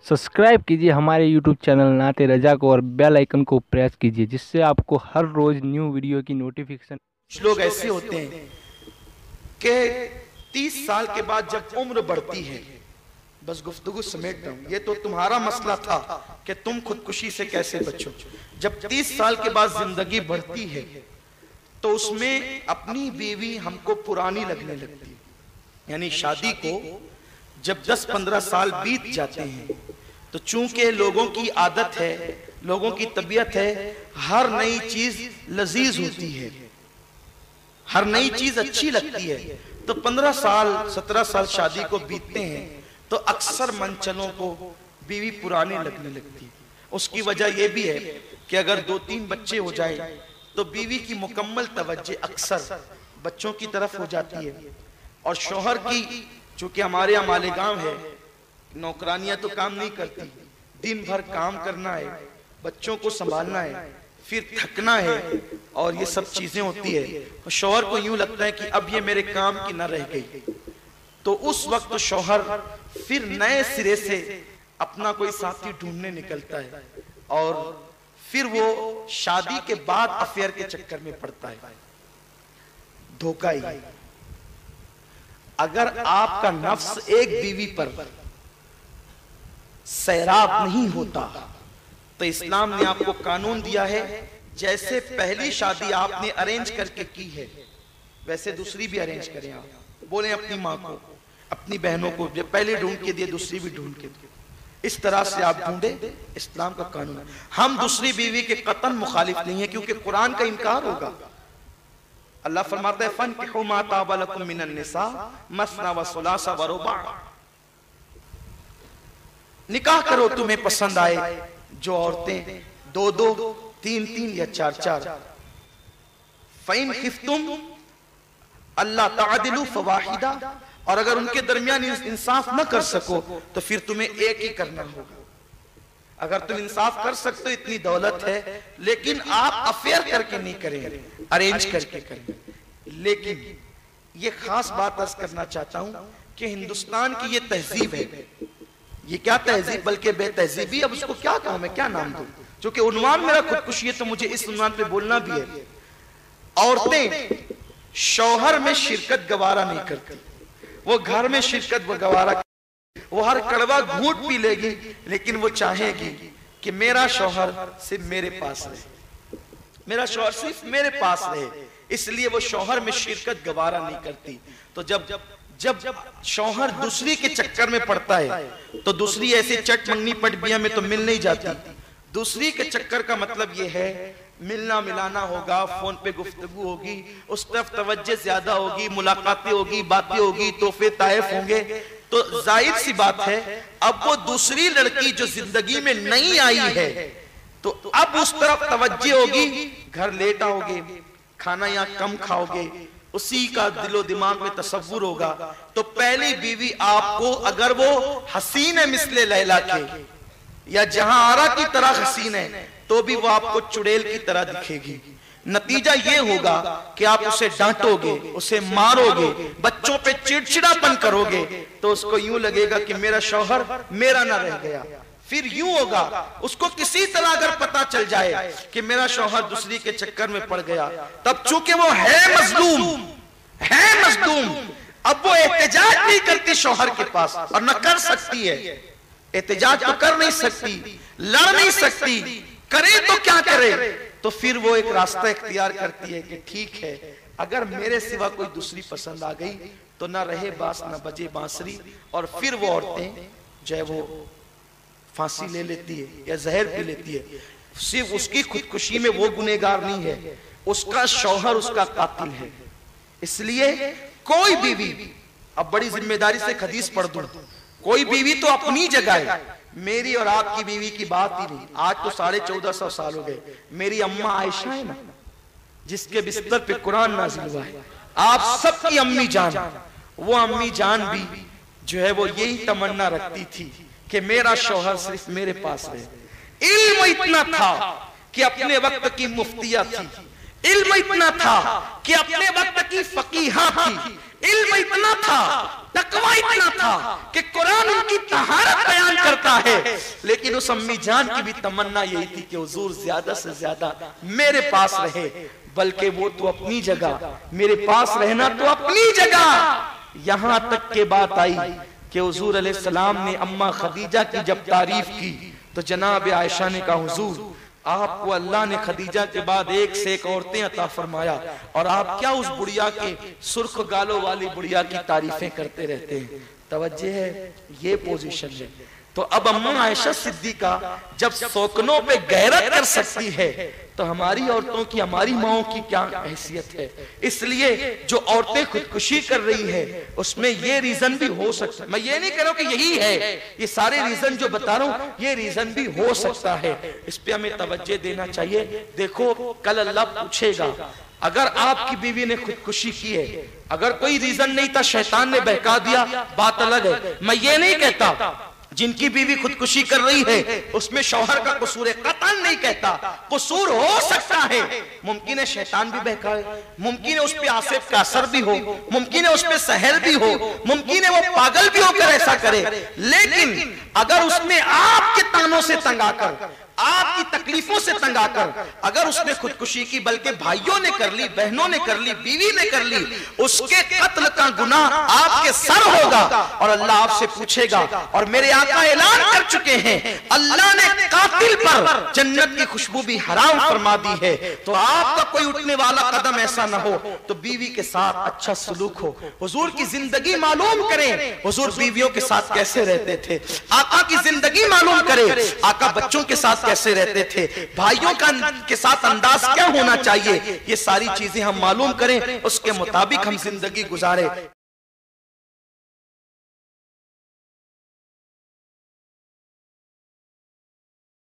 Subscribe कीजिए हमारे YouTube channel नाते रजा को और बेल आइकन को प्रेस कीजिए जिससे आपको हर रोज न्यू वीडियो की नोटिफिकेशन। कुछ लोग ऐसे होते हैं कि 30 साल के बाद जब उम्र बढ़ती है, बस गुफ्तगू समेट रहा हूं, ये तो तुम्हारा मसला था कि तुम खुदकुशी से कैसे बचो। जब 30 साल के बाद जिंदगी बढ़ती है तो उसमें अपनी बीवी हमको पुरानी लगने लगती है। यानी शादी को जब 10-15 साल बीत जाते हैं तो चूंकि लोगों की आदत है, लोगों की तबीयत है, हर नई चीज लजीज होती है, हर नई चीज अच्छी लगती है। तो 15 साल 17 साल शादी को बीतते हैं तो अक्सर मनचलों को बीवी पुरानी लगने लगती है। उसकी वजह यह भी है कि अगर 2-3 बच्चे हो जाए तो बीवी की मुकम्मल तवज्जो अक्सर बच्चों की तरफ हो जाती है और शौहर की, चूंकि हमारे यहाँ मालेगांव है, नौकरानियां तो काम नहीं करती, दिन भर काम करना है, बच्चों को संभालना है, फिर थकना है और ये सब चीजें होती है। और शौहर को यूं लगता है कि अब ये मेरे काम की न रह गई, तो उस वक्त तो शौहर फिर नए सिरे से अपना कोई साथी ढूंढने निकलता है और फिर वो शादी के बाद अफेयर के चक्कर में पड़ता है। धोखा ही। अगर आपका नफ्स एक बीवी पर सैराब नहीं होता तो इस्लाम ने आपको कानून दिया है, जैसे पहली शादी आपने अरेंज करके की है वैसे दूसरी भी अरेंज करें। आप बोले अपनी माँ को, अपनी बहनों को, जो पहले ढूंढ के दिए दूसरी भी ढूंढ के दिए, इस तरह से आप ढूंढे। इस्लाम का कानून है। हम दूसरी बीवी के कतन मुखालिफ नहीं है, क्योंकि कुरान का इनकार होगा। अल्लाह फरमाता है फन्किहू मा ताब लकुम मिनन निसा मसना व सुलासा व रुबा, निकाह करो तुम्हें पसंद आए जो औरतें 2-2, 3-3 या 4-4। फ़इन खिफ्तुम अल्लाह तादिलु फवाहिदा, और अगर उनके दरमियान इंसाफ न कर सको तो फिर तुम्हें एक ही करना होगा। अगर तुम इंसाफ कर सकते हो, इतनी दौलत है, लेकिन आप अफेयर करके नहीं करें, अरेंज करके करें। लेकिन ये खास बात अर्ज करना चाहता हूं कि हिंदुस्तान की ये तहजीब है, ये क्या तहजीब बल्कि बेतहजीबी, अब उसको क्या कहूं मैं, क्या नाम दूं, क्योंकि उन्वान मेरा खुदकुशी है तो मुझे इस उन्वान पे बोलना भी है। औरतें शौहर में शिरकत गवारा नहीं करती, वो घर में शिरकत गवारा, वो हर कड़वा घूंट पी लेगी, लेकिन वो चाहेगी कि मेरा शौहर सिर्फ मेरे पास रहे, मेरा शौहर सिर्फ मेरे पास रहे, इसलिए वो शौहर में शिरकत गवारा नहीं करती। तो जब शौहर दूसरी के चक्कर में पड़ता है तो दूसरी ऐसे चट मंगनी पट बिया में तो मिल नहीं जाती। दूसरी के चक्कर का मतलब ये है मिलना मिलाना होगा, फोन पे गुफ्तगू होगी, उस तरफ तवज्जो ज्यादा होगी, मुलाकातें होगी, बातें होगी, तोहफे तायफ होंगे। तो जाहिर सी बात है अब वो दूसरी लड़की जो जिंदगी में नहीं आई है तो अब उस तरफ तवज्जो होगी, घर लेट आओगे, खाना यहाँ कम खाओगे, उसी का दिलो दिमाग में तसव्वुर होगा। तो पहली बीवी आपको अगर वो हसीन है मिसले लैला के या जहां आरा की तरह हसीन है तो भी वो आपको चुड़ैल की तरह दिखेगी। नतीजा ये होगा कि आप उसे डांटोगे, उसे मारोगे, बच्चों पे चिड़चिड़ापन करोगे, तो उसको यूं लगेगा कि मेरा शौहर मेरा ना रह गया। फिर यूं होगा, उसको किसी तरह अगर पता चल जाए कि मेरा शौहर दूसरी के चक्कर में पड़ गया, तब चूंकि वो है मजलूम, अब वो एहतजाज नहीं करती शौहर के पास और न कर सकती है। एहतजाज तो कर नहीं सकती, लड़ नहीं सकती, करे तो क्या करे। तो फिर वो एक रास्ता इख्तियार करती है कि ठीक है, अगर मेरे सिवा कोई दूसरी पसंद आ गई तो ना रहे बांस ना बजे बांसुरी, और फिर वो औरतें जो है वो फांसी ले लेती है या जहर पी लेती है। सिर्फ उसकी खुदकुशी में वो गुनहगार नहीं है, उसका शौहर उसका कातिल है। इसलिए कोई बीवी, अब बड़ी जिम्मेदारी से हदीस पढ़ दूं, कोई बीवी तो अपनी जगह है, मेरी और आपकी बीवी की बात ही नहीं। आज तो 1450 साल हो गए। मेरी अम्मा आयशा है ना, जिसके बिस्तर पे कुरान नाज़िल हुआ है, आप सबकी अम्मी जान, वो अम्मी जान भी जो है वो यही तमन्ना रखती थी कि मेरा शौहर सिर्फ मेरे पास रहे। इल्म इतना था कि अपने वक्त की मुफ्तिया थी, इल्म इतना था कि अपने वक्त की फकीहा थी, इल्म इतना था, तकवा इतना था कि कुरान उनकी तहारत बयान करता کرتا ہے، لیکن اس امی جان کی بھی تمنا یہی تھی کہ حضور زیادہ سے زیادہ میرے پاس رہے، بلکہ وہ تو اپنی جگہ، میرے پاس رہنا تو اپنی جگہ۔ یہاں تک کہ بات آئی کہ حضور علیہ السلام نے اماں خدیجہ کی جب تعریف کی تو جناب عائشہ نے کہا حضور آپ کو اللہ نے خدیجہ کے بعد ایک سے ایک عورتیں عطا فرمایا، اور آپ کیا اس بڑیا کے سرخ گالوں والی بڑیا کی تعریفیں کرتے رہتے ہیں۔ توجہ ہے، یہ پوزیشن ہے۔ تو اب اماں عائشہ صدیقہ جب سوکنوں پہ غیرت کر سکتی ہے تو ہماری عورتوں کی، ہماری ماؤں کی کیا حیثیت ہے؟ اس لیے جو عورتیں خودکشی کر رہی ہے اس میں یہ ریزن بھی ہو سکتا ہے، میں یہ نہیں کہہ رہا ہوں کہ یہی ہے، یہ سارے ریزن جو بتا رہا ہوں یہ ریزن بھی ہو سکتا ہے، اس پہ ہمیں توجہ دینا چاہیے۔ دیکھو کل اللہ پوچھے گا، اگر آپ کی بیوی نے خودکشی کی ہے، اگر کوئی ریزن نہیں تھا شیطان نے بہکا دیا، بات الگ ہے۔ میں یہ نہیں کہتا جن کی بیوی خودکشی کر رہی ہے اس میں شوہر کا قصور ہے، قطعاً نہیں کہتا، قصور ہو سکتا ہے، ممکن ہے شیطان بھی بہکائے، ممکن ہے اس پہ آصف کا اثر بھی ہو، ممکن ہے اس پہ سحر بھی ہو، ممکن ہے وہ پاگل بھی ہو کر ایسا کرے، لیکن اگر اس نے آپ کے تانوں سے تنگ آ کر، آپ کی تکلیفوں سے تنگ آ کر اگر اس نے خودکشی کی، بلکہ بھائیوں نے کر لی، بہنوں نے کر لی، بیوی نے کر لی، اس کے قتل کا گناہ آپ کے سر ہوگا اور اللہ آپ سے پوچھے گا۔ اور میرے آقا اعلان کر چکے ہیں اللہ نے قاتل پر جنت کی خوشبو بھی حرام فرما دی ہے، تو آپ کا کوئی اٹھنے والا قدم ایسا نہ ہو تو بیوی کے ساتھ اچھا سلوک ہو۔ حضور کی زندگی معلوم کریں، حضور بیویوں کے ساتھ کیسے رہتے تھے، آقا کی زندگی معلوم کریں، آقا بچوں کے ساتھ کیسے رہتے تھے، بھائیوں کے ساتھ انداز کیا ہونا چاہیے، یہ ساری چیزیں ہم معلوم کریں، اس کے مطابق ہم زندگی گزارے۔